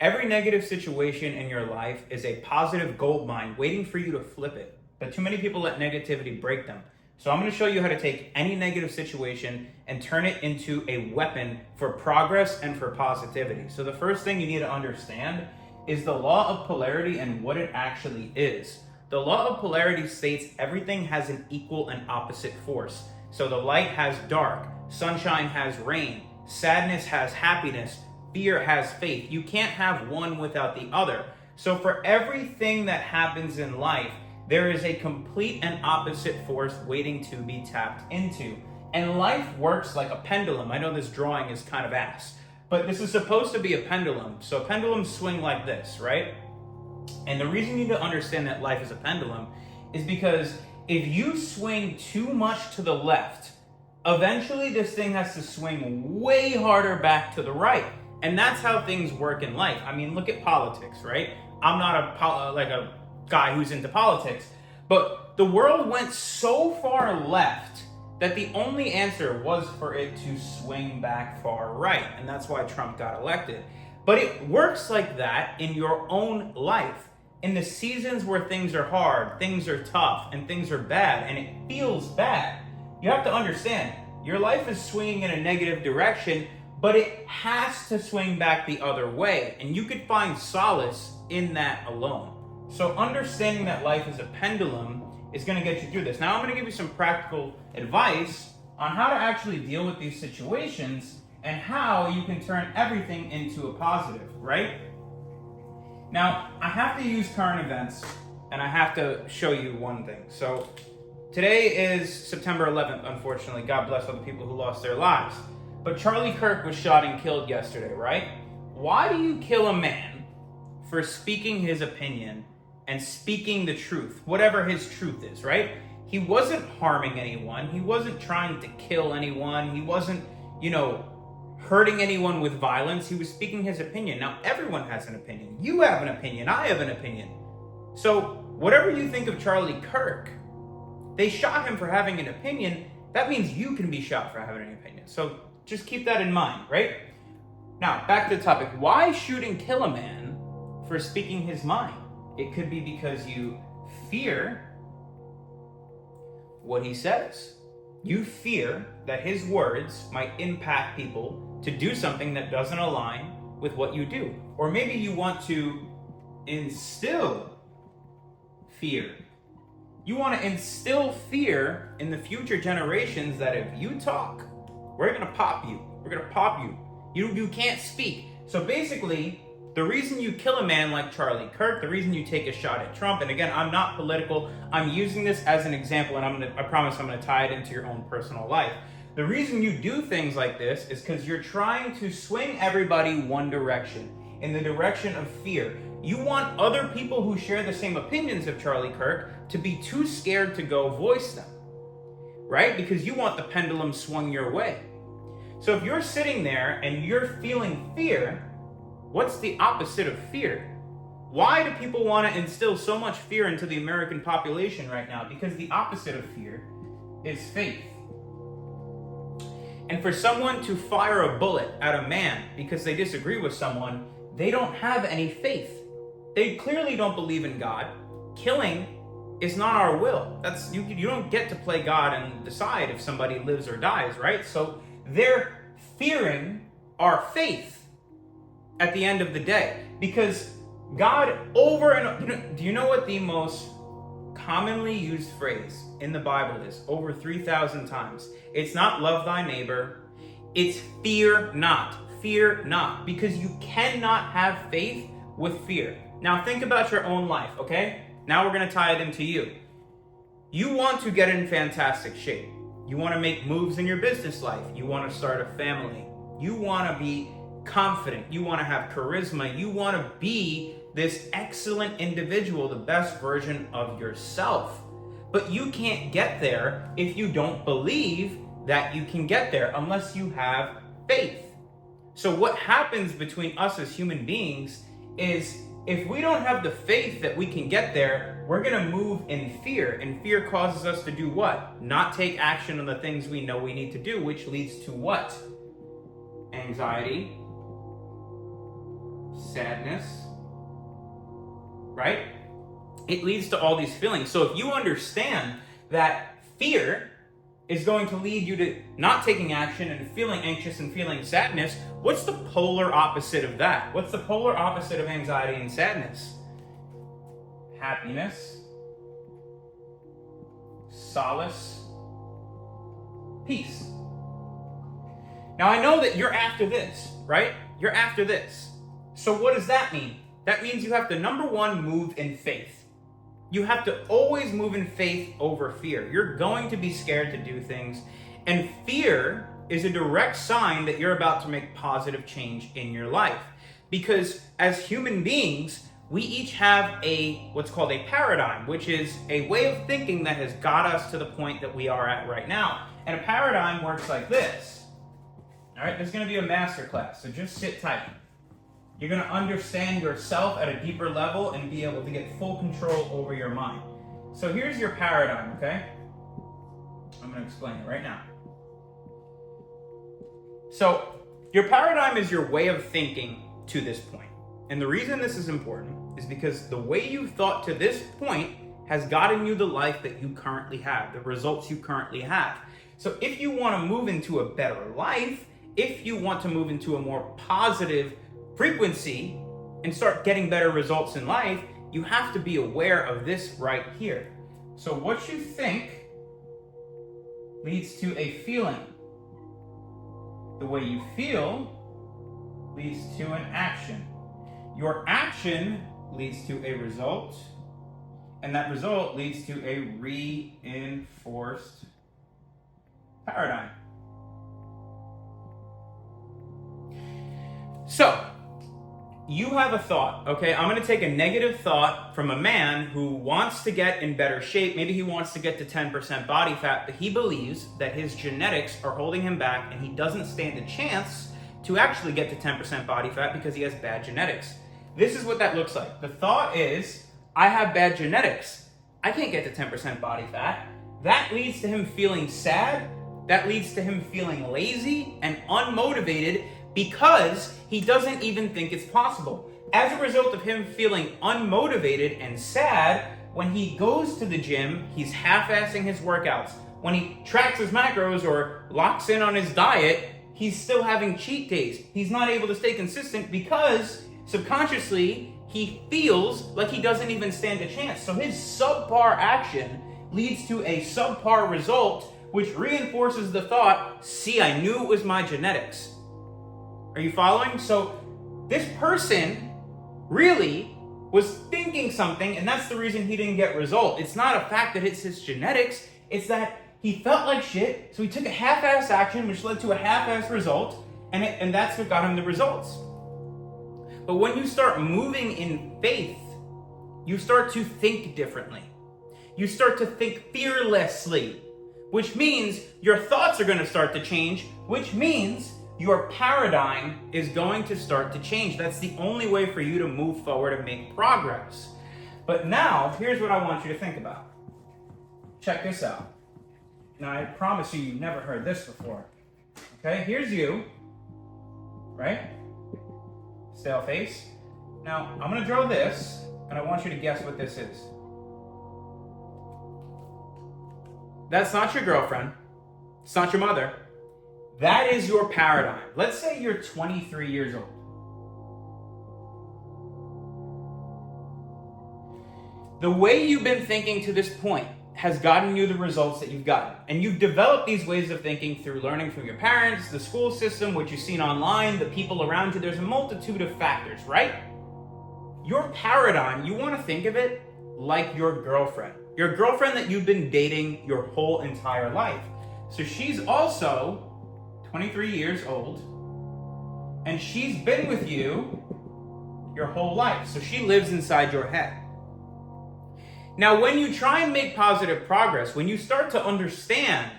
Every negative situation in your life is a positive gold mine waiting for you to flip it. But too many people let negativity break them. So I'm going to show you how to take any negative situation and turn it into a weapon for progress and for positivity. So the first thing you need to understand is the law of polarity and what it actually is. The law of polarity states everything has an equal and opposite force. So the light has dark, sunshine has rain, sadness has happiness, fear has faith. You can't have one without the other. So for everything that happens in life, there is a complete and opposite force waiting to be tapped into. And life works like a pendulum. I know this drawing is kind of ass, but this is supposed to be a pendulum. So pendulums swing like this, right? And the reason you need to understand that life is a pendulum is because if you swing too much to the left, eventually this thing has to swing way harder back to the right. And that's how things work in life. I mean, look at politics, right? I'm not a guy who's into politics, but the world went so far left that the only answer was for it to swing back far right. And that's why Trump got elected. But it works like that in your own life. In the seasons where things are hard, things are tough, and things are bad, and it feels bad, you have to understand, your life is swinging in a negative direction, but it has to swing back the other way. And you could find solace in that alone. So understanding that life is a pendulum is going to get you through this. Now I'm going to give you some practical advice on how to actually deal with these situations and how you can turn everything into a positive, right? Now, I have to use current events and I have to show you one thing. So today is September 11th, unfortunately. God bless all the people who lost their lives. But Charlie Kirk was shot and killed yesterday, right? Why do you kill a man for speaking his opinion and speaking the truth, whatever his truth is, right? He wasn't harming anyone. He wasn't trying to kill anyone. He wasn't, hurting anyone with violence. He was speaking his opinion. Now, everyone has an opinion. You have an opinion. I have an opinion. So whatever you think of Charlie Kirk, they shot him for having an opinion. That means you can be shot for having an opinion. So just keep that in mind, right? Now, back to the topic. Why shoot and kill a man for speaking his mind? It could be because you fear what he says. You fear that his words might impact people to do something that doesn't align with what you do. Or maybe you want to instill fear. You want to instill fear in the future generations that if you talk, we're going to pop you. We're going to pop you. You can't speak. So basically, the reason you kill a man like Charlie Kirk, the reason you take a shot at Trump, and again, I'm not political, I'm using this as an example, and I promise I'm going to tie it into your own personal life. The reason you do things like this is because you're trying to swing everybody one direction, in the direction of fear. You want other people who share the same opinions of Charlie Kirk to be too scared to go voice them, right? Because you want the pendulum swung your way. So if you're sitting there and you're feeling fear, what's the opposite of fear? Why do people want to instill so much fear into the American population right now? Because the opposite of fear is faith. And for someone to fire a bullet at a man because they disagree with someone, they don't have any faith. They clearly don't believe in God. Killing is not our will. That's you don't get to play God and decide if somebody lives or dies, right? So they're fearing our faith at the end of the day, because God over and do you know what the most commonly used phrase in the Bible is? Over 3,000 times. It's not love thy neighbor. It's fear not. Fear not. Because you cannot have faith with fear. Now think about your own life, okay? Now we're going to tie it into you. You want to get in fantastic shape. You want to make moves in your business life. You want to start a family. You want to be confident. You want to have charisma. You want to be this excellent individual, the best version of yourself. But you can't get there if you don't believe that you can get there unless you have faith. So what happens between us as human beings is if we don't have the faith that we can get there, we're going to move in fear. And fear causes us to do what? Not take action on the things we know we need to do, which leads to what? Anxiety, sadness, right? It leads to all these feelings. So if you understand that fear is going to lead you to not taking action and feeling anxious and feeling sadness, what's the polar opposite of that? What's the polar opposite of anxiety and sadness? Happiness, solace, peace. Now I know that you're after this, right? You're after this. So what does that mean? That means you have to, number one, move in faith. You have to always move in faith over fear. You're going to be scared to do things. And fear is a direct sign that you're about to make positive change in your life. Because as human beings, we each have what's called a paradigm, which is a way of thinking that has got us to the point that we are at right now. And a paradigm works like this. All right, there's going to be a master class, so just sit tight. You're going to understand yourself at a deeper level and be able to get full control over your mind. So here's your paradigm, okay? I'm going to explain it right now. So your paradigm is your way of thinking to this point. And the reason this is important is because the way you've thought to this point has gotten you the life that you currently have, the results you currently have. So if you want to move into a better life, if you want to move into a more positive frequency and start getting better results in life, you have to be aware of this right here. So what you think leads to a feeling. The way you feel leads to an action. Your action leads to a result, and that result leads to a reinforced paradigm. So, you have a thought, okay? I'm going to take a negative thought from a man who wants to get in better shape. Maybe he wants to get to 10% body fat, but he believes that his genetics are holding him back and he doesn't stand a chance to actually get to 10% body fat because he has bad genetics. This is what that looks like. The thought is, I have bad genetics. I can't get to 10% body fat. That leads to him feeling sad. That leads to him feeling lazy and unmotivated because he doesn't even think it's possible. As a result of him feeling unmotivated and sad, when he goes to the gym, he's half-assing his workouts. When he tracks his macros or locks in on his diet, he's still having cheat days. He's not able to stay consistent because subconsciously he feels like he doesn't even stand a chance. So his subpar action leads to a subpar result, which reinforces the thought, see, I knew it was my genetics. Are you following? So this person really was thinking something, and that's the reason he didn't get result. It's not a fact that it's his genetics. It's that he felt like shit, so he took a half-ass action, which led to a half-ass result, and that's what got him the results. But when you start moving in faith, you start to think differently. You start to think fearlessly, which means your thoughts are going to start to change, which means your paradigm is going to start to change. That's the only way for you to move forward and make progress. But now, here's what I want you to think about. Check this out. Now, I promise you, you've never heard this before. Okay, here's you, right? Stale face. Now, I'm going to draw this, and I want you to guess what this is. That's not your girlfriend. It's not your mother. That is your paradigm. Let's say you're 23 years old. The way you've been thinking to this point has gotten you the results that you've gotten. And you've developed these ways of thinking through learning from your parents, the school system, what you've seen online, the people around you. There's a multitude of factors, right? Your paradigm, you want to think of it like your girlfriend. Your girlfriend that you've been dating your whole entire life. So she's also 23 years old, and she's been with you your whole life. So she lives inside your head. Now, when you try and make positive progress, when you start to understand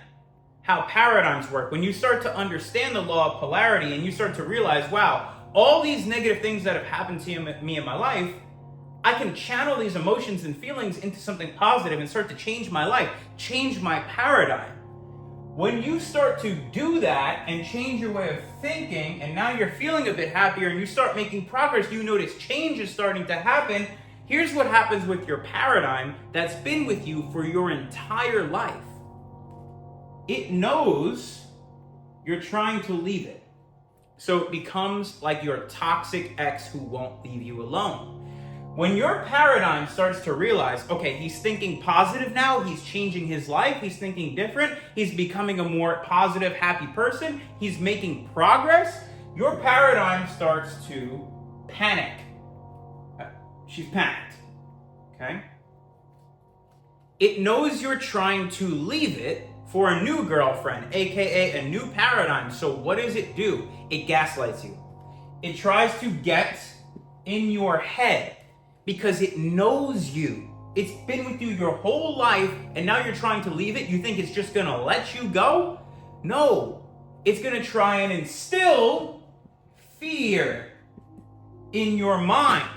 how paradigms work, when you start to understand the law of polarity, and you start to realize, wow, all these negative things that have happened to me in my life, I can channel these emotions and feelings into something positive and start to change my life, change my paradigm. When you start to do that and change your way of thinking, and now you're feeling a bit happier and you start making progress, you notice change is starting to happen. Here's what happens with your paradigm that's been with you for your entire life. It knows you're trying to leave it. So it becomes like your toxic ex who won't leave you alone. When your paradigm starts to realize, okay, he's thinking positive now, he's changing his life, he's thinking different, he's becoming a more positive, happy person, he's making progress, your paradigm starts to panic. She's panicked, okay? It knows you're trying to leave it for a new girlfriend, aka a new paradigm. So what does it do? It gaslights you. It tries to get in your head because it knows you. It's been with you your whole life, and now you're trying to leave it. You think it's just gonna let you go? No, it's gonna try and instill fear in your mind.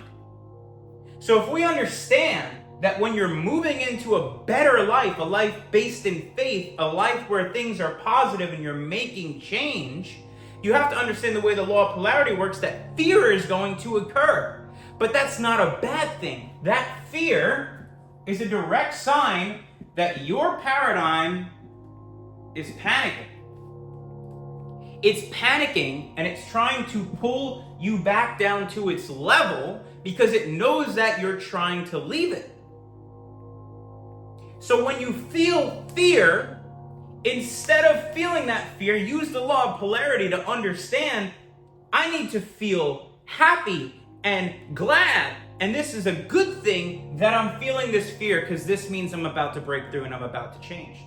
So if we understand that when you're moving into a better life, a life based in faith, a life where things are positive and you're making change, you have to understand the way the law of polarity works, that fear is going to occur. But that's not a bad thing. That fear is a direct sign that your paradigm is panicking. It's panicking and it's trying to pull you back down to its level because it knows that you're trying to leave it. So when you feel fear, instead of feeling that fear, use the law of polarity to understand, I need to feel happy and glad. And this is a good thing that I'm feeling this fear, because this means I'm about to break through and I'm about to change.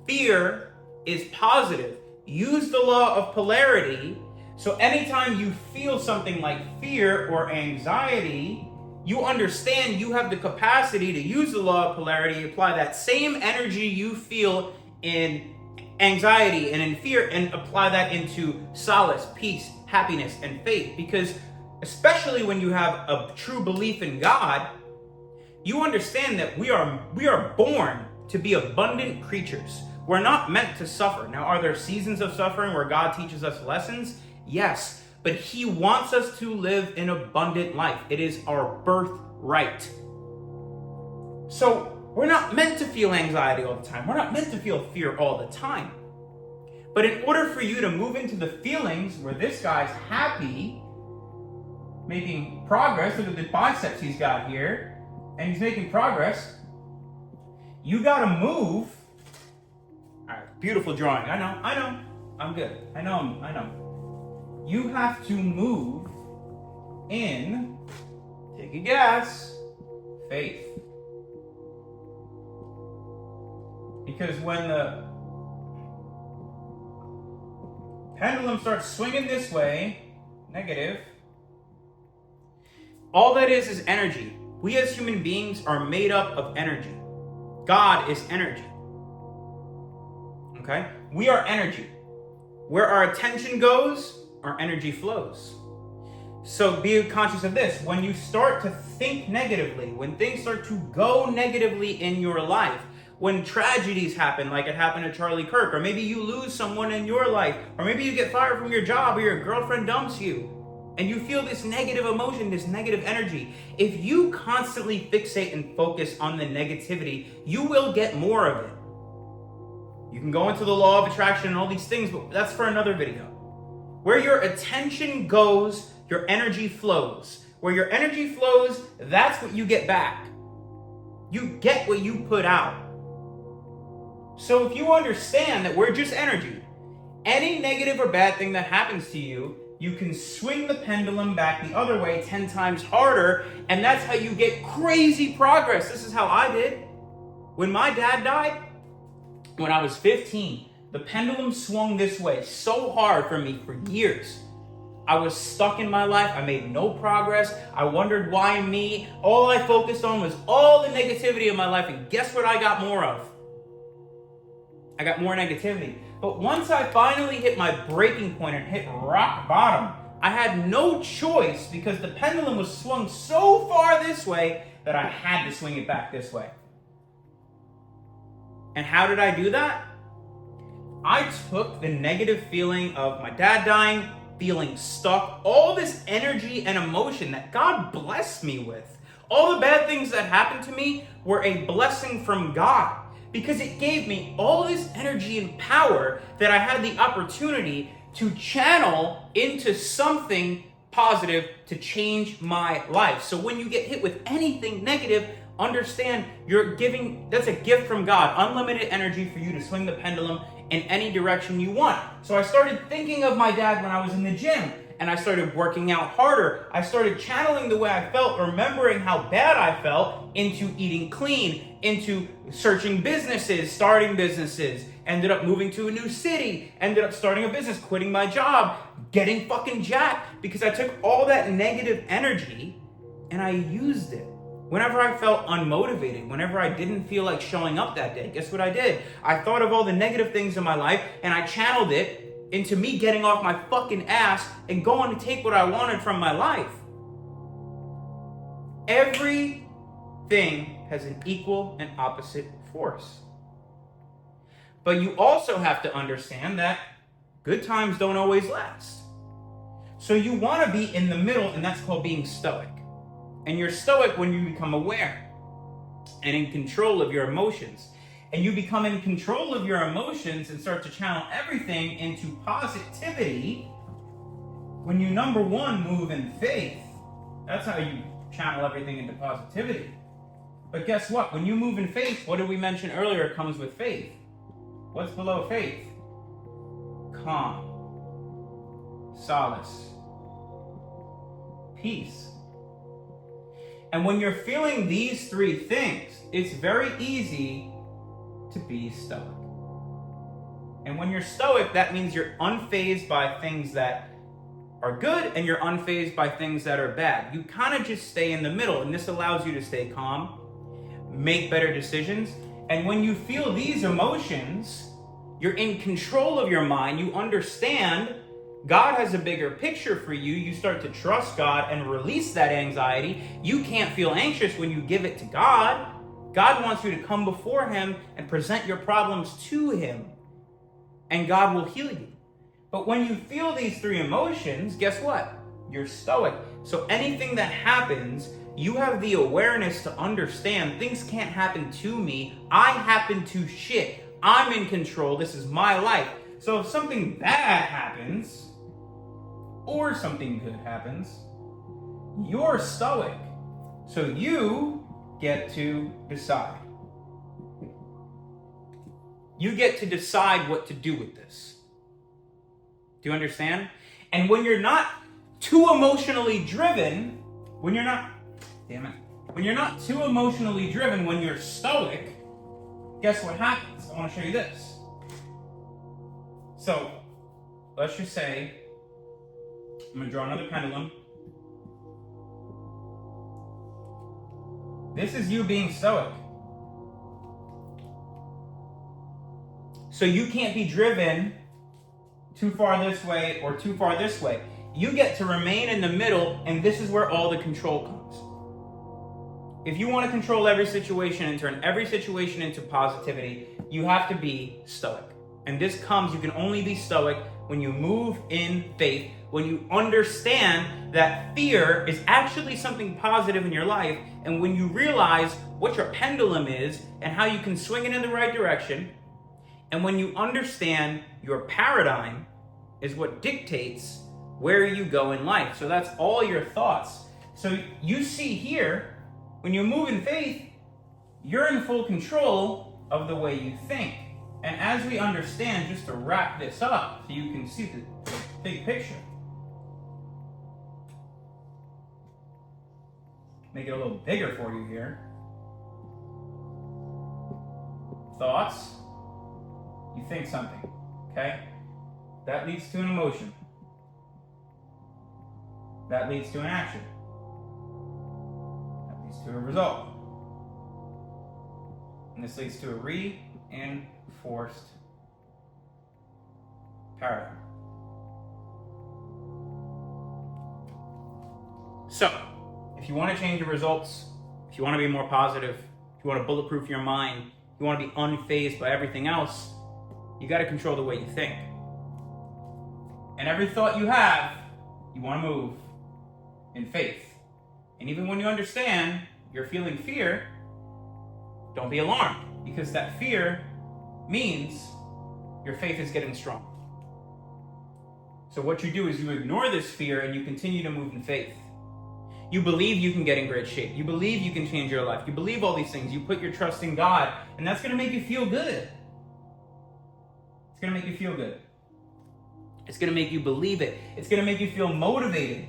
Fear is positive. Use the law of polarity. So anytime you feel something like fear or anxiety, you understand you have the capacity to use the law of polarity, apply that same energy you feel in anxiety and in fear, and apply that into solace, peace, happiness, and faith. Because especially when you have a true belief in God, you understand that we are born to be abundant creatures. We're not meant to suffer. Now, are there seasons of suffering where God teaches us lessons? Yes, but He wants us to live an abundant life. It is our birthright. So we're not meant to feel anxiety all the time. We're not meant to feel fear all the time. But in order for you to move into the feelings where this guy's happy, making progress, look at the biceps he's got here, and he's making progress, you gotta move. All right, beautiful drawing. I know, I'm good. I know. You have to move in, take a guess, faith. Because when the pendulum starts swinging this way, negative, all that is energy. We as human beings are made up of energy. God is energy. Okay? We are energy. Where our attention goes, our energy flows. So be conscious of this. When you start to think negatively, when things start to go negatively in your life, when tragedies happen, like it happened to Charlie Kirk, or maybe you lose someone in your life, or maybe you get fired from your job, or your girlfriend dumps you, and you feel this negative emotion, this negative energy, if you constantly fixate and focus on the negativity, you will get more of it. You can go into the law of attraction and all these things, but that's for another video. Where your attention goes, your energy flows. Where your energy flows, that's what you get back. You get what you put out. So if you understand that we're just energy, any negative or bad thing that happens to you, you can swing the pendulum back the other way 10 times harder, and that's how you get crazy progress. This is how I did. When my dad died, when I was 15, the pendulum swung this way so hard for me for years. I was stuck in my life. I made no progress. I wondered why me. All I focused on was all the negativity in my life, and guess what I got more of? I got more negativity. But once I finally hit my breaking point and hit rock bottom, I had no choice because the pendulum was swung so far this way that I had to swing it back this way. And how did I do that? I took the negative feeling of my dad dying, feeling stuck, all this energy and emotion that God blessed me with. All the bad things that happened to me were a blessing from God because it gave me all this energy and power that I had the opportunity to channel into something positive to change my life. So when you get hit with anything negative, understand that's a gift from God, unlimited energy for you to swing the pendulum in any direction you want. So I started thinking of my dad when I was in the gym, and I started working out harder. I started channeling the way I felt, remembering how bad I felt, into eating clean, into searching businesses, starting businesses, ended up moving to a new city, ended up starting a business, quitting my job, getting fucking jacked, because I took all that negative energy and I used it. Whenever I felt unmotivated, whenever I didn't feel like showing up that day, guess what I did? I thought of all the negative things in my life and I channeled it into me getting off my fucking ass and going to take what I wanted from my life. Everything has an equal and opposite force. But you also have to understand that good times don't always last. So you want to be in the middle, and that's called being stoic. And you're stoic when you become aware and in control of your emotions. And you become in control of your emotions and start to channel everything into positivity when you, number one, move in faith. That's how you channel everything into positivity. But guess what? When you move in faith, what did we mention earlier comes with faith? What's below faith? Calm, solace, peace. And when you're feeling these three things, it's very easy to be stoic. And when you're stoic, that means you're unfazed by things that are good and you're unfazed by things that are bad. You kind of just stay in the middle, and this allows you to stay calm, make better decisions. And when you feel these emotions, you're in control of your mind. You understand God has a bigger picture for you. You start to trust God and release that anxiety. You can't feel anxious when you give it to God. God wants you to come before Him and present your problems to Him, and God will heal you. But when you feel these three emotions, guess what? You're stoic. So anything that happens, you have the awareness to understand things can't happen to me. I happen to shit. I'm in control. This is my life. So if something bad happens, or something good happens, you're stoic. So you get to decide. You get to decide what to do with this. Do you understand? And when you're not too emotionally driven, when you're not too emotionally driven, when you're stoic, guess what happens? I want to show you this. So, let's just say, I'm going to draw another pendulum. This is you being stoic. So you can't be driven too far this way or too far this way. You get to remain in the middle, and this is where all the control comes. If you want to control every situation and turn every situation into positivity, you have to be stoic. And this comes, you can only be stoic when you move in faith, when you understand that fear is actually something positive in your life, and when you realize what your pendulum is and how you can swing it in the right direction, and when you understand your paradigm is what dictates where you go in life. So that's all your thoughts. So you see here, when you move in faith, you're in full control of the way you think. And as we understand, just to wrap this up so you can see the big picture, make it a little bigger for you here. Thoughts, you think something, okay? That leads to an emotion. That leads to an action. That leads to a result. And this leads to a reinforced paradigm. So, if you want to change your results, if you want to be more positive, if you want to bulletproof your mind, if you want to be unfazed by everything else, You got to control the way you think. And every thought you have, you want to move in faith. And even when you understand you're feeling fear, don't be alarmed, because that fear means your faith is getting strong. So what you do is you ignore this fear and you continue to move in faith. You believe you can get in great shape. You believe you can change your life. You believe all these things. You put your trust in God, and that's going to make you feel good. It's going to make you feel good. It's going to make you believe it. It's going to make you feel motivated.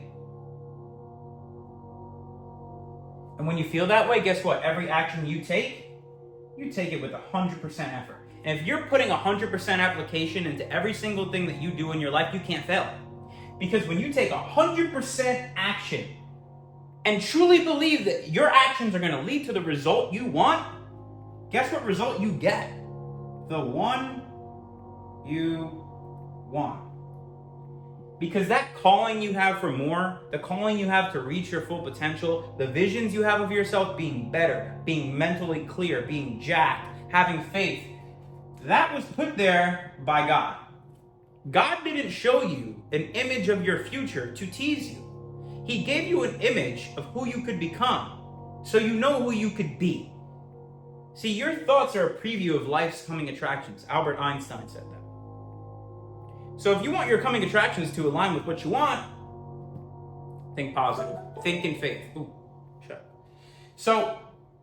And when you feel that way, guess what? Every action you take it with 100% effort. And if you're putting 100% application into every single thing that you do in your life, you can't fail. Because when you take 100% action and truly believe that your actions are going to lead to the result you want, guess what result you get? The one you want. Because that calling you have for more, the calling you have to reach your full potential, the visions you have of yourself being better, being mentally clear, being jacked, having faith, that was put there by God. God didn't show you an image of your future to tease you. He gave you an image of who you could become, so you know who you could be. See, your thoughts are a preview of life's coming attractions. Albert Einstein said that. So if you want your coming attractions to align with what you want, think positive. Think in faith. Ooh, shut. So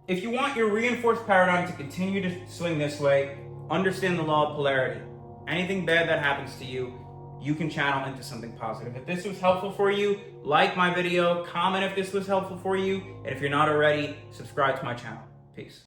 if you want your reinforced paradigm to continue to swing this way, understand the law of polarity. Anything bad that happens to you, you can channel into something positive. If this was helpful for you, like my video, comment if this was helpful for you, and if you're not already, subscribe to my channel. Peace.